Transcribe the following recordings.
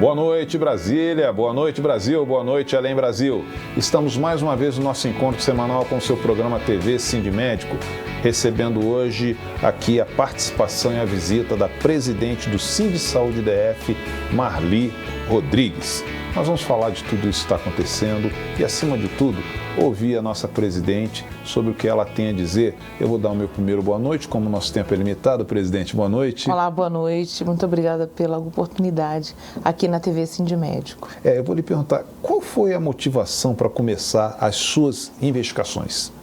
Boa noite, Brasília, boa noite, Brasil, boa noite, Além Brasil. Estamos mais uma vez no nosso encontro semanal com o seu programa TV Sindmédico, recebendo hoje aqui a participação e a visita da presidente do Sindsaúde DF, Marli Rodrigues. Nós vamos falar de tudo isso que está acontecendo e, acima de tudo, ouvir a nossa presidente sobre o que ela tem a dizer. Eu vou dar o meu primeiro boa noite, como o nosso tempo é limitado. Presidente, boa noite. Olá, boa noite. Muito obrigada pela oportunidade aqui na TV Sindmédico. Eu vou lhe perguntar, qual foi a motivação para começar as suas investigações?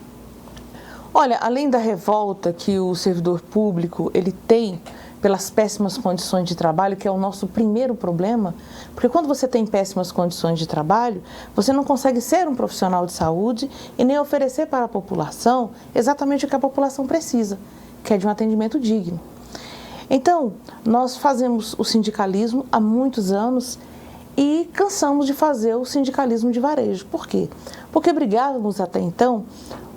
Olha, além da revolta que o servidor público ele tem pelas péssimas condições de trabalho, que é o nosso primeiro problema, porque quando você tem péssimas condições de trabalho, você não consegue ser um profissional de saúde e nem oferecer para a população exatamente o que a população precisa, que é de um atendimento digno. Então, nós fazemos o sindicalismo há muitos anos e cansamos de fazer o sindicalismo de varejo. Por quê? Porque brigávamos até então,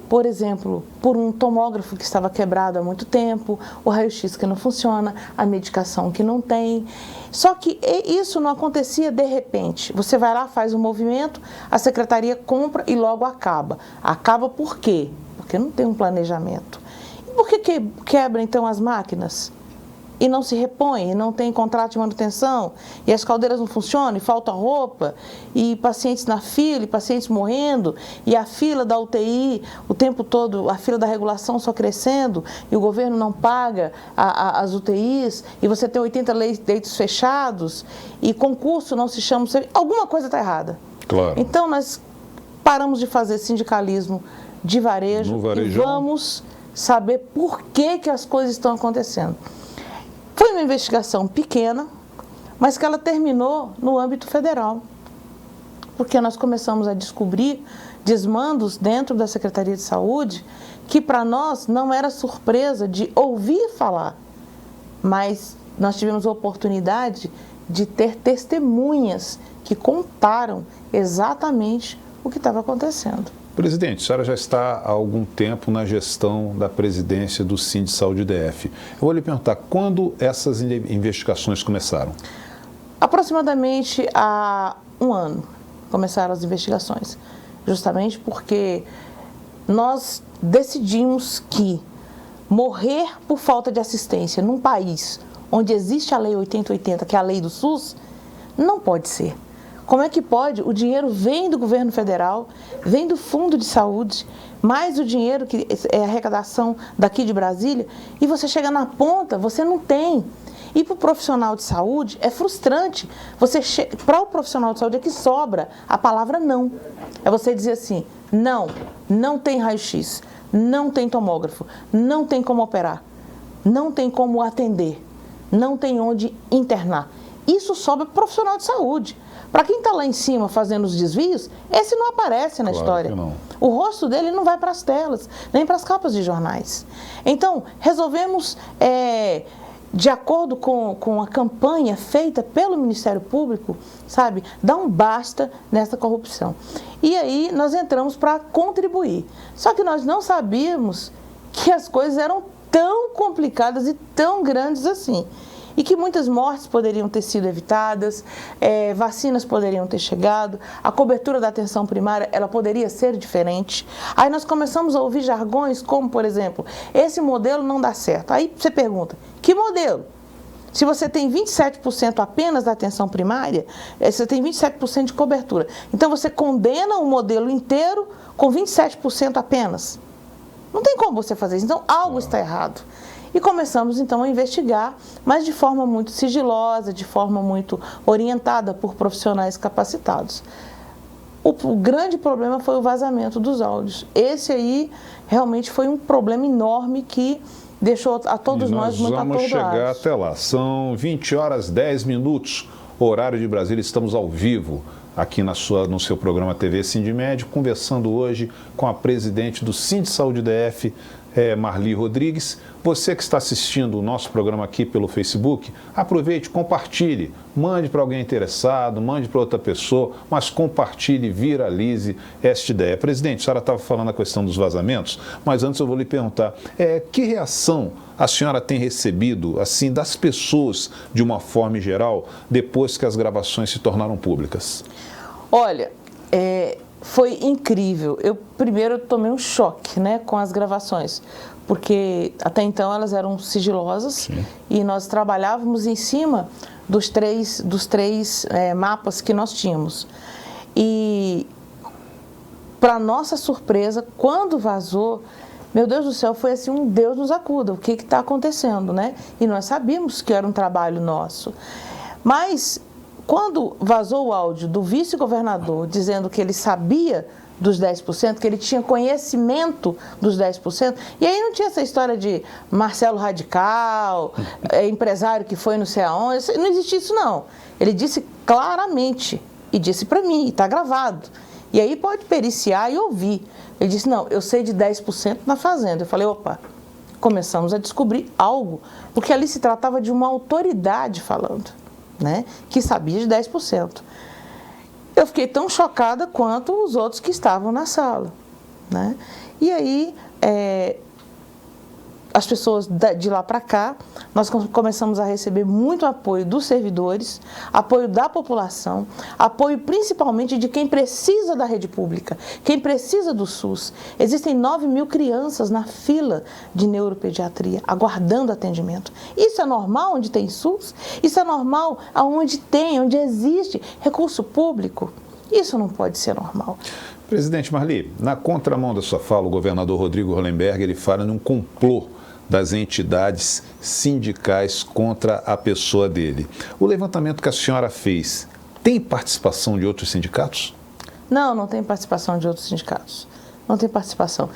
por exemplo, por um tomógrafo que estava quebrado há muito tempo, o raio-x que não funciona, a medicação que não tem. Só que isso não acontecia de repente. Você vai lá, faz um movimento, a secretaria compra e logo acaba. Acaba por quê? Porque não tem um planejamento. E por que quebra então as máquinas? E não se repõe, e não tem contrato de manutenção, e as caldeiras não funcionam, e falta roupa, e pacientes na fila, e pacientes morrendo, e a fila da UTI o tempo todo, a fila da regulação só crescendo, e o governo não paga as UTIs, e você tem 80 leitos fechados, e concurso não se chama, alguma coisa está errada. Claro. Então nós paramos de fazer sindicalismo de varejo e vamos saber por que as coisas estão acontecendo. Foi uma investigação pequena, mas que ela terminou no âmbito federal, porque nós começamos a descobrir desmandos dentro da Secretaria de Saúde que para nós não era surpresa de ouvir falar, mas nós tivemos a oportunidade de ter testemunhas que contaram exatamente o que estava acontecendo. Presidente, a senhora já está há algum tempo na gestão da presidência do Sindsaúde DF. Eu vou lhe perguntar, quando essas investigações começaram? Aproximadamente há um ano começaram as investigações, justamente porque nós decidimos que morrer por falta de assistência num país onde existe a Lei 8080, que é a lei do SUS, não pode ser. Como é que pode? O dinheiro vem do governo federal, vem do Fundo de Saúde, mais o dinheiro que é arrecadação daqui de Brasília, e você chega na ponta, você não tem. E para o profissional de saúde é frustrante. Para o profissional de saúde é que sobra a palavra não. É você dizer assim, não tem raio-x, não tem tomógrafo, não tem como operar, não tem como atender, não tem onde internar. Isso sobra para o profissional de saúde. Para quem está lá em cima fazendo os desvios, esse não aparece na história. O rosto dele não vai para as telas, nem para as capas de jornais. Então, resolvemos, de acordo com a campanha feita pelo Ministério Público, sabe, dar um basta nessa corrupção. E aí nós entramos para contribuir. Só que nós não sabíamos que as coisas eram tão complicadas e tão grandes assim. E que muitas mortes poderiam ter sido evitadas, vacinas poderiam ter chegado, a cobertura da atenção primária ela poderia ser diferente. Aí nós começamos a ouvir jargões como, por exemplo, esse modelo não dá certo. Aí você pergunta, que modelo? Se você tem 27% apenas da atenção primária, você tem 27% de cobertura. Então você condena o modelo inteiro com 27% apenas. Não tem como você fazer isso. Então algo está errado. E começamos então a investigar, mas de forma muito sigilosa, de forma muito orientada por profissionais capacitados. O grande problema foi o vazamento dos áudios. Esse aí realmente foi um problema enorme que deixou a todos nós muito atordoados. Nós vamos chegar até lá. São 20h10, horário de Brasília, estamos ao vivo aqui no seu programa TV Sindmédico, conversando hoje com a presidente do Sindsaúde DF, Marli Rodrigues. Você que está assistindo o nosso programa aqui pelo Facebook, aproveite, compartilhe, mande para alguém interessado, mande para outra pessoa, mas compartilhe, viralize esta ideia. Presidente, a senhora estava falando a questão dos vazamentos, mas antes eu vou lhe perguntar, que reação a senhora tem recebido, assim, das pessoas, de uma forma geral, depois que as gravações se tornaram públicas? Olha, foi incrível. Eu primeiro tomei um choque, né, com as gravações, porque até então elas eram sigilosas. Sim. E nós trabalhávamos em cima dos três mapas que nós tínhamos. E, para nossa surpresa, quando vazou, meu Deus do céu, foi assim, um Deus nos acuda, o que está acontecendo, né? E nós sabíamos que era um trabalho nosso. Mas, quando vazou o áudio do vice-governador dizendo que ele sabia dos 10%, que ele tinha conhecimento dos 10%, e aí não tinha essa história de Marcelo Radical, empresário que foi não sei aonde, não existia isso não. Ele disse claramente, e disse para mim, e está gravado, e aí pode periciar e ouvir. Ele disse, não, eu sei de 10% na fazenda. Eu falei, opa, começamos a descobrir algo, porque ali se tratava de uma autoridade falando, né, que sabia de 10%. Eu fiquei tão chocada quanto os outros que estavam na sala, né? E aí, as pessoas de lá para cá, nós começamos a receber muito apoio dos servidores, apoio da população, apoio principalmente de quem precisa da rede pública, quem precisa do SUS. Existem 9.000 crianças na fila de neuropediatria, aguardando atendimento. Isso é normal onde tem SUS? Isso é normal onde existe recurso público? Isso não pode ser normal. Presidente Marli, na contramão da sua fala, o governador Rodrigo Hollenberg, ele fala num complô das entidades sindicais contra a pessoa dele. O levantamento que a senhora fez, tem participação de outros sindicatos? Não, não tem participação de outros sindicatos. Não tem participação.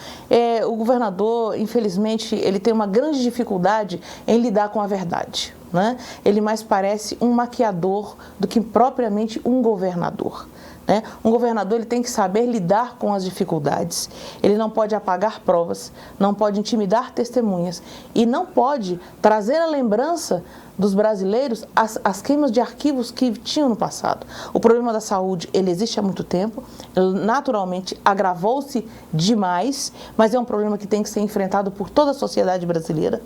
O governador, infelizmente, ele tem uma grande dificuldade em lidar com a verdade, né? Ele mais parece um maquiador do que propriamente um governador. Né? Um governador ele tem que saber lidar com as dificuldades, ele não pode apagar provas, não pode intimidar testemunhas e não pode trazer a lembrança dos brasileiros as queimas de arquivos que tinham no passado. O problema da saúde, ele existe há muito tempo, naturalmente agravou-se demais, mas é um problema que tem que ser enfrentado por toda a sociedade brasileira.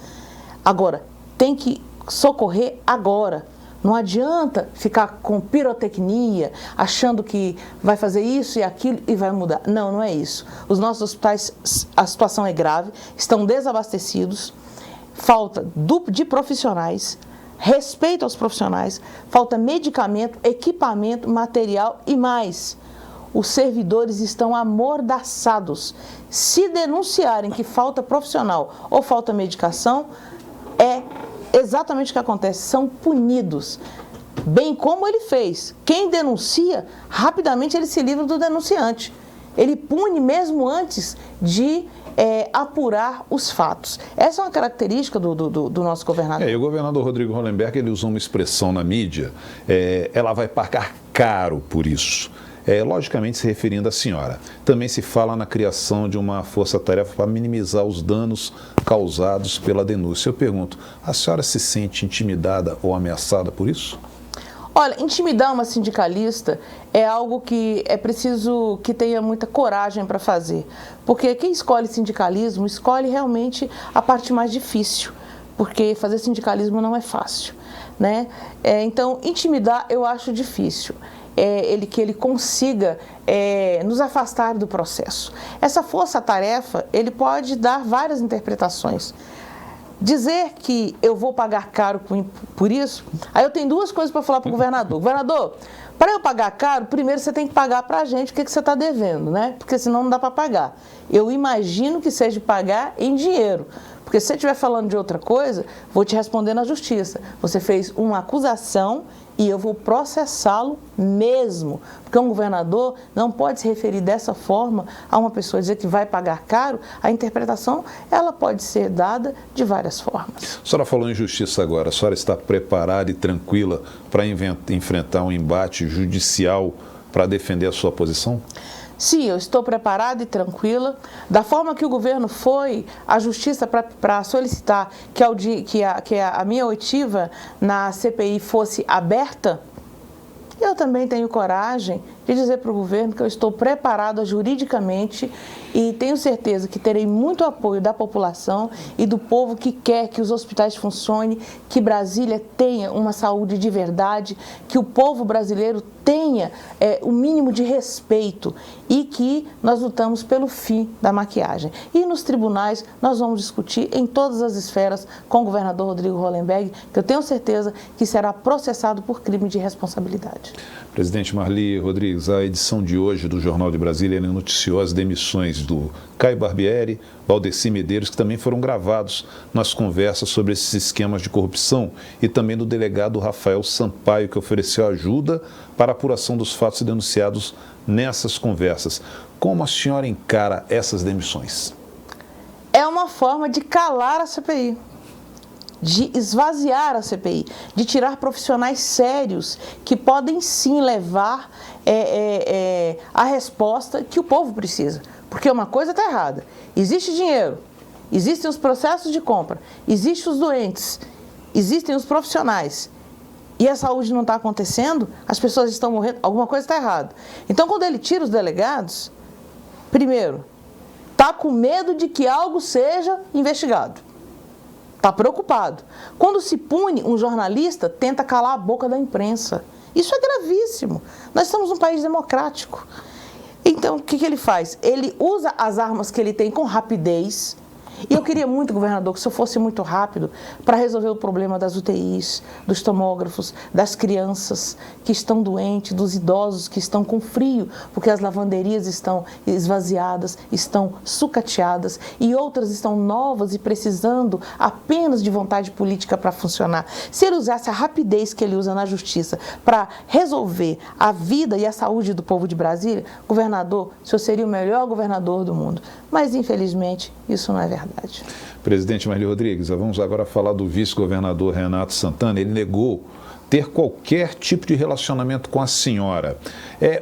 Agora, tem que socorrer agora. Não adianta ficar com pirotecnia, achando que vai fazer isso e aquilo e vai mudar. Não, não é isso. Os nossos hospitais, a situação é grave, estão desabastecidos, falta de profissionais, respeito aos profissionais, falta medicamento, equipamento, material e mais. Os servidores estão amordaçados. Se denunciarem que falta profissional ou falta medicação, é exatamente o que acontece, são punidos, bem como ele fez. Quem denuncia, rapidamente ele se livra do denunciante. Ele pune mesmo antes de apurar os fatos. Essa é uma característica do nosso governador. E o governador Rodrigo Hollenberg, ele usou uma expressão na mídia, ela vai pagar caro por isso. Logicamente se referindo à senhora. Também se fala na criação de uma força-tarefa para minimizar os danos causados pela denúncia. Eu pergunto, a senhora se sente intimidada ou ameaçada por isso? Olha, intimidar uma sindicalista é algo que é preciso que tenha muita coragem para fazer. Porque quem escolhe sindicalismo, escolhe realmente a parte mais difícil. Porque fazer sindicalismo não é fácil, né? Então, intimidar eu acho difícil. Que ele consiga nos afastar do processo. Essa força-tarefa, ele pode dar várias interpretações. Dizer que eu vou pagar caro por isso, aí eu tenho duas coisas para falar para o governador. Governador, para eu pagar caro, primeiro você tem que pagar para a gente o que você está devendo, né? Porque senão não dá para pagar. Eu imagino que seja pagar em dinheiro. Porque se você estiver falando de outra coisa, vou te responder na justiça. Você fez uma acusação e eu vou processá-lo mesmo. Porque um governador não pode se referir dessa forma a uma pessoa, dizer que vai pagar caro. A interpretação, ela pode ser dada de várias formas. A senhora falou em justiça agora. A senhora está preparada e tranquila para enfrentar um embate judicial para defender a sua posição? Sim, eu estou preparada e tranquila. Da forma que o governo foi à Justiça para solicitar que a minha oitiva na CPI fosse aberta, eu também tenho coragem de dizer para o governo que eu estou preparada juridicamente e tenho certeza que terei muito apoio da população e do povo que quer que os hospitais funcionem, que Brasília tenha uma saúde de verdade, que o povo brasileiro tenha o mínimo de respeito e que nós lutamos pelo fim da maquiagem. E nos tribunais nós vamos discutir em todas as esferas com o governador Rodrigo Hollenberg, que eu tenho certeza que será processado por crime de responsabilidade. Presidente Marli Rodrigues, a edição de hoje do Jornal de Brasília noticiou as demissões do Caio Barbieri, Valdeci Medeiros, que também foram gravados nas conversas sobre esses esquemas de corrupção, e também do delegado Rafael Sampaio, que ofereceu ajuda para a apuração dos fatos denunciados nessas conversas. Como a senhora encara essas demissões? É uma forma de calar a CPI. De esvaziar a CPI, de tirar profissionais sérios que podem sim levar a resposta que o povo precisa. Porque uma coisa está errada. Existe dinheiro, existem os processos de compra, existem os doentes, existem os profissionais. E a saúde não está acontecendo, as pessoas estão morrendo, alguma coisa está errada. Então, quando ele tira os delegados, primeiro, está com medo de que algo seja investigado. Está preocupado. Quando se pune um jornalista, tenta calar a boca da imprensa. Isso é gravíssimo. Nós estamos num país democrático. Então, o que ele faz? Ele usa as armas que ele tem com rapidez. E eu queria muito, governador, que isso fosse muito rápido para resolver o problema das UTIs, dos tomógrafos, das crianças que estão doentes, dos idosos que estão com frio, porque as lavanderias estão esvaziadas, estão sucateadas e outras estão novas e precisando apenas de vontade política para funcionar. Se ele usasse a rapidez que ele usa na justiça para resolver a vida e a saúde do povo de Brasília, governador, o senhor seria o melhor governador do mundo. Mas, infelizmente, isso não é verdade. Presidente Marli Rodrigues, vamos agora falar do vice-governador Renato Santana. Ele negou ter qualquer tipo de relacionamento com a senhora.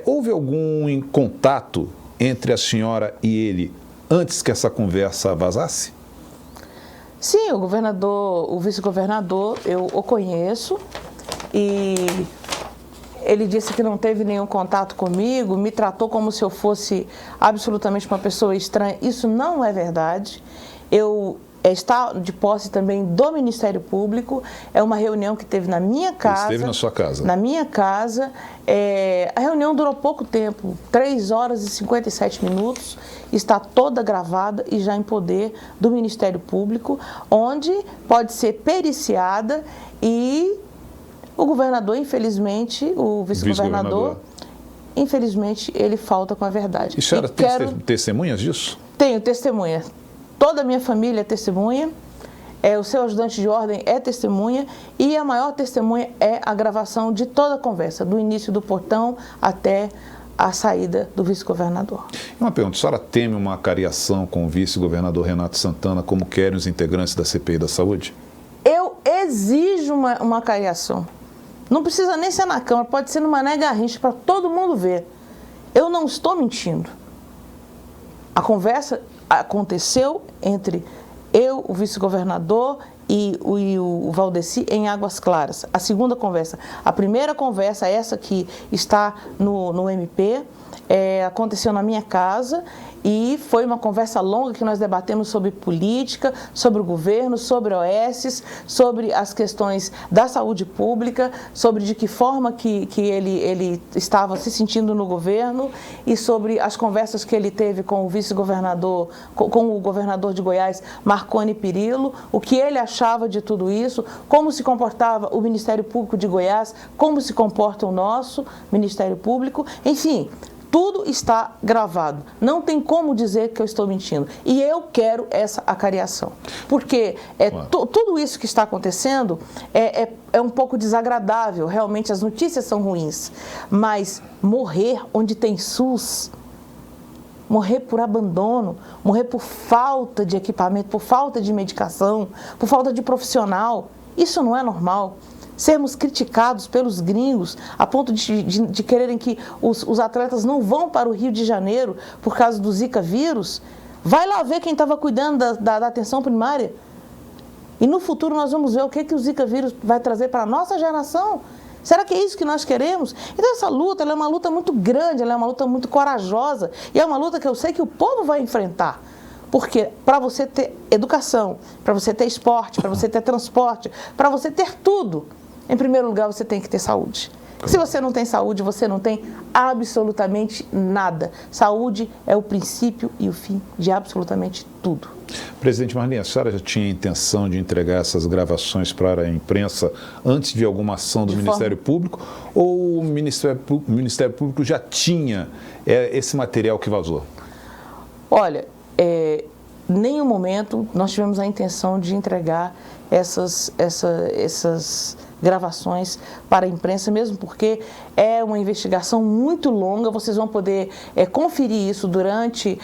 Houve algum contato entre a senhora e ele antes que essa conversa vazasse? Sim, o vice-governador, eu o conheço e ele disse que não teve nenhum contato comigo, me tratou como se eu fosse absolutamente uma pessoa estranha. Isso não é verdade. Eu está de posse também do Ministério Público, é uma reunião que teve na minha casa. Esteve na sua casa? Na minha casa. A reunião durou pouco tempo, 3 horas e 57 minutos, está toda gravada e já em poder do Ministério Público, onde pode ser periciada e o governador, infelizmente, o vice-governador, infelizmente, ele falta com a verdade. E a senhora tem testemunhas disso? Tenho testemunha. Toda a minha família é testemunha, o seu ajudante de ordem é testemunha e a maior testemunha é a gravação de toda a conversa, do início do portão até a saída do vice-governador. Uma pergunta, a senhora teme uma cariação com o vice-governador Renato Santana, como querem os integrantes da CPI da Saúde? Eu exijo uma cariação. Não precisa nem ser na Câmara, pode ser no Mané Garrincha, para todo mundo ver. Eu não estou mentindo. A conversa aconteceu entre eu, o vice-governador e o Valdeci em Águas Claras. A segunda conversa. A primeira conversa, essa que está no MP, aconteceu na minha casa e foi uma conversa longa que nós debatemos sobre política, sobre o governo, sobre OS, sobre as questões da saúde pública, sobre de que forma que ele estava se sentindo no governo e sobre as conversas que ele teve com o vice-governador, com o governador de Goiás, Marconi Perillo, o que ele achava de tudo isso, como se comportava o Ministério Público de Goiás, como se comporta o nosso Ministério Público, enfim. Tudo está gravado. Não tem como dizer que eu estou mentindo. E eu quero essa acariação. Porque tudo isso que está acontecendo é um pouco desagradável. Realmente as notícias são ruins. Mas morrer onde tem SUS, morrer por abandono, morrer por falta de equipamento, por falta de medicação, por falta de profissional, isso não é normal. sermos criticados pelos gringos a ponto de quererem que os atletas não vão para o Rio de Janeiro por causa do Zika vírus, vai lá ver quem estava cuidando da atenção primária. E no futuro nós vamos ver o que o Zika vírus vai trazer para a nossa geração. Será que é isso que nós queremos? Então essa luta, ela é uma luta muito grande, ela é uma luta muito corajosa e é uma luta que eu sei que o povo vai enfrentar. Porque para você ter educação, para você ter esporte, para você ter transporte, para você ter tudo, em primeiro lugar você tem que ter saúde. Se você não tem saúde, você não tem absolutamente nada. Saúde é o princípio e o fim de absolutamente tudo. Presidente Marlinha, a senhora já tinha intenção de entregar essas gravações para a imprensa antes de alguma ação do Ministério Público? Ou o Ministério Público já tinha esse material que vazou? Olha, em nenhum momento nós tivemos a intenção de entregar essas gravações para a imprensa, mesmo porque é uma investigação muito longa. Vocês vão poder conferir isso durante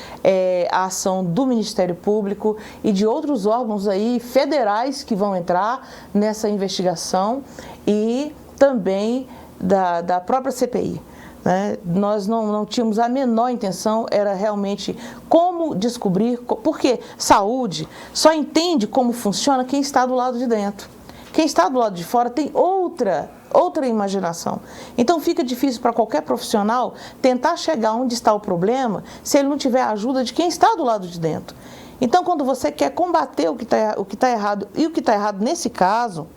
a ação do Ministério Público e de outros órgãos aí federais que vão entrar nessa investigação e também da própria CPI. Né? Nós não tínhamos a menor intenção, era realmente como descobrir, porque saúde só entende como funciona quem está do lado de dentro. Quem está do lado de fora tem outra imaginação. Então fica difícil para qualquer profissional tentar chegar onde está o problema se ele não tiver a ajuda de quem está do lado de dentro. Então quando você quer combater o que está errado, e o que está errado nesse caso,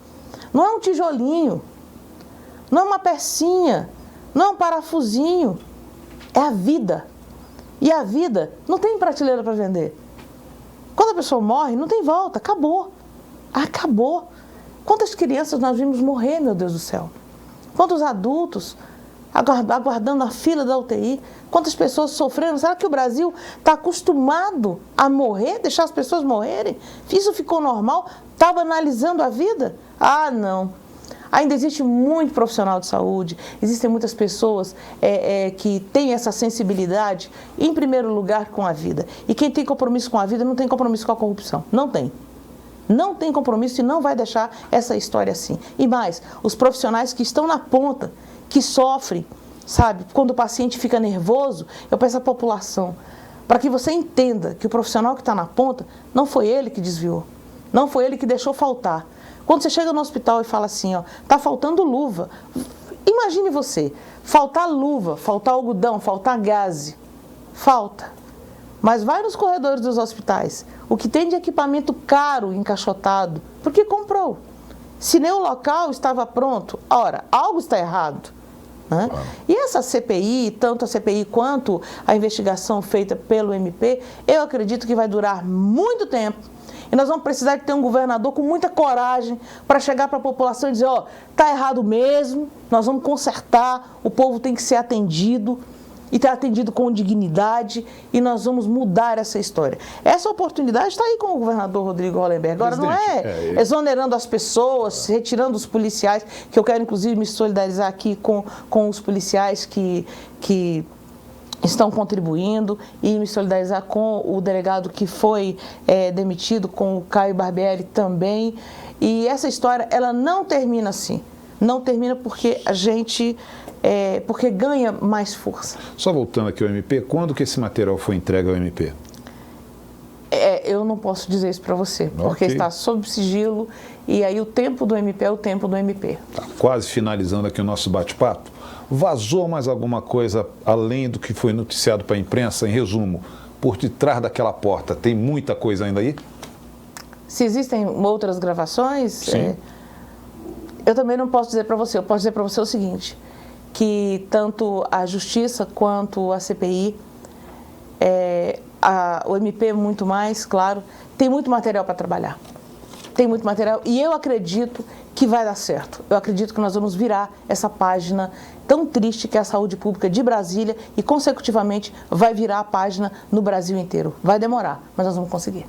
não é um tijolinho, não é uma pecinha, não é um parafusinho, é a vida. E a vida não tem prateleira para vender. Quando a pessoa morre, não tem volta, acabou. Acabou. Quantas crianças nós vimos morrer, meu Deus do céu? Quantos adultos aguardando a fila da UTI? Quantas pessoas sofrendo? Será que o Brasil está acostumado a morrer, deixar as pessoas morrerem? Isso ficou normal? Está banalizando a vida? Ah, não. Ainda existe muito profissional de saúde, existem muitas pessoas que têm essa sensibilidade, em primeiro lugar, com a vida. E quem tem compromisso com a vida não tem compromisso com a corrupção. Não tem. Não tem compromisso e não vai deixar essa história assim. E mais, os profissionais que estão na ponta, que sofrem, sabe? Quando o paciente fica nervoso, eu peço à população, para que você entenda que o profissional que está na ponta, não foi ele que desviou, não foi ele que deixou faltar. Quando você chega no hospital e fala assim, ó, tá faltando luva, imagine você, faltar luva, faltar algodão, faltar gaze, falta. Mas vai nos corredores dos hospitais, o que tem de equipamento caro, encaixotado, porque comprou. Se nem o local estava pronto, ora, algo está errado. Né? E essa CPI, tanto a CPI quanto a investigação feita pelo MP, eu acredito que vai durar muito tempo. E nós vamos precisar de ter um governador com muita coragem para chegar para a população e dizer, ó, está errado mesmo, nós vamos consertar, o povo tem que ser atendido e ter atendido com dignidade e nós vamos mudar essa história. Essa oportunidade está aí com o governador Rodrigo Hollenberg. Agora não é exonerando as pessoas, retirando os policiais, que eu quero inclusive me solidarizar aqui com os policiais que estão contribuindo e me solidarizar com o delegado que foi demitido, com o Caio Barbieri também. E essa história, ela não termina assim. Não termina porque a gente... porque ganha mais força. Só voltando aqui ao MP, quando que esse material foi entregue ao MP? Eu não posso dizer isso para você, porque está sob sigilo e aí o tempo do MP é o tempo do MP. Tá, quase finalizando aqui o nosso bate-papo. Vazou mais alguma coisa além do que foi noticiado para a imprensa? Em resumo, por detrás daquela porta, tem muita coisa ainda aí? Se existem outras gravações, sim. Eu também não posso dizer para você. Eu posso dizer para você o seguinte, que tanto a Justiça quanto a CPI, o MP muito mais, claro, tem muito material para trabalhar. Tem muito material e eu acredito que vai dar certo. Eu acredito que nós vamos virar essa página tão triste que é a saúde pública de Brasília e, consecutivamente, vai virar a página no Brasil inteiro. Vai demorar, mas nós vamos conseguir.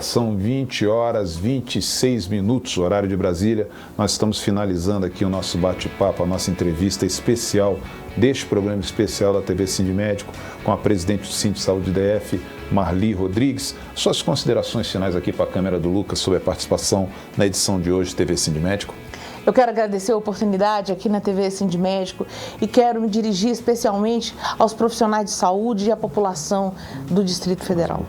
São 20h26, horário de Brasília. Nós estamos finalizando aqui o nosso bate-papo, a nossa entrevista especial deste programa especial da TV Sindmédico com a presidente do Sinde Saúde DF, Marli Rodrigues. Suas considerações finais aqui para a câmera do Lucas sobre a participação na edição de hoje da TV Sindmédico? Eu quero agradecer a oportunidade aqui na TV Sindmédico e quero me dirigir especialmente aos profissionais de saúde e à população do Distrito Federal.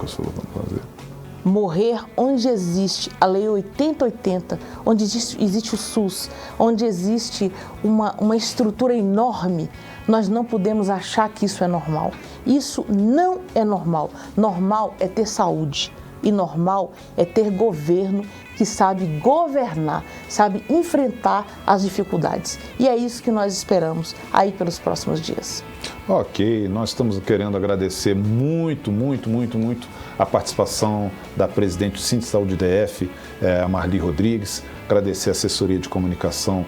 Morrer onde existe a Lei 8080, onde existe o SUS, onde existe uma estrutura enorme, nós não podemos achar que isso é normal. Isso não é normal. Normal é ter saúde e normal é ter governo que sabe governar, sabe enfrentar as dificuldades. E é isso que nós esperamos aí pelos próximos dias. Ok, nós estamos querendo agradecer muito a participação da presidente do Sindi Saúde DF, a Marli Rodrigues, agradecer a assessoria de comunicação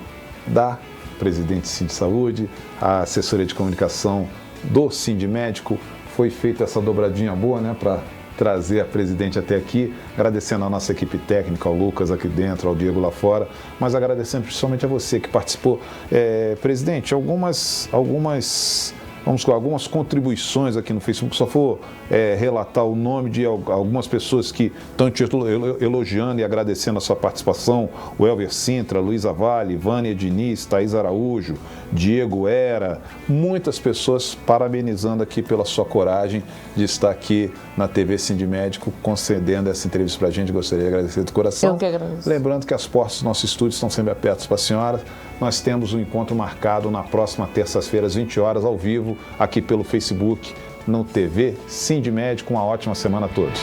da presidente do Sindi Saúde, a assessoria de comunicação do Sindmédico. Foi feita essa dobradinha boa, né, para trazer a presidente até aqui, agradecendo a nossa equipe técnica, ao Lucas aqui dentro, ao Diego lá fora, mas agradecendo principalmente a você que participou. Presidente, algumas contribuições aqui no Facebook, só for relatar o nome de algumas pessoas que estão te elogiando e agradecendo a sua participação: o Elver Sintra, Luísa Vale, Vânia Diniz, Thaís Araújo, Diego Era, muitas pessoas parabenizando aqui pela sua coragem de estar aqui na TV Sindmédico concedendo essa entrevista para a gente. Gostaria de agradecer de coração. Eu que agradeço. Lembrando que as portas do nosso estúdio estão sempre abertas para a senhora. Nós temos um encontro marcado na próxima terça-feira, às 20 horas, ao vivo, aqui pelo Facebook, no TV Sindmédico. Uma ótima semana a todos.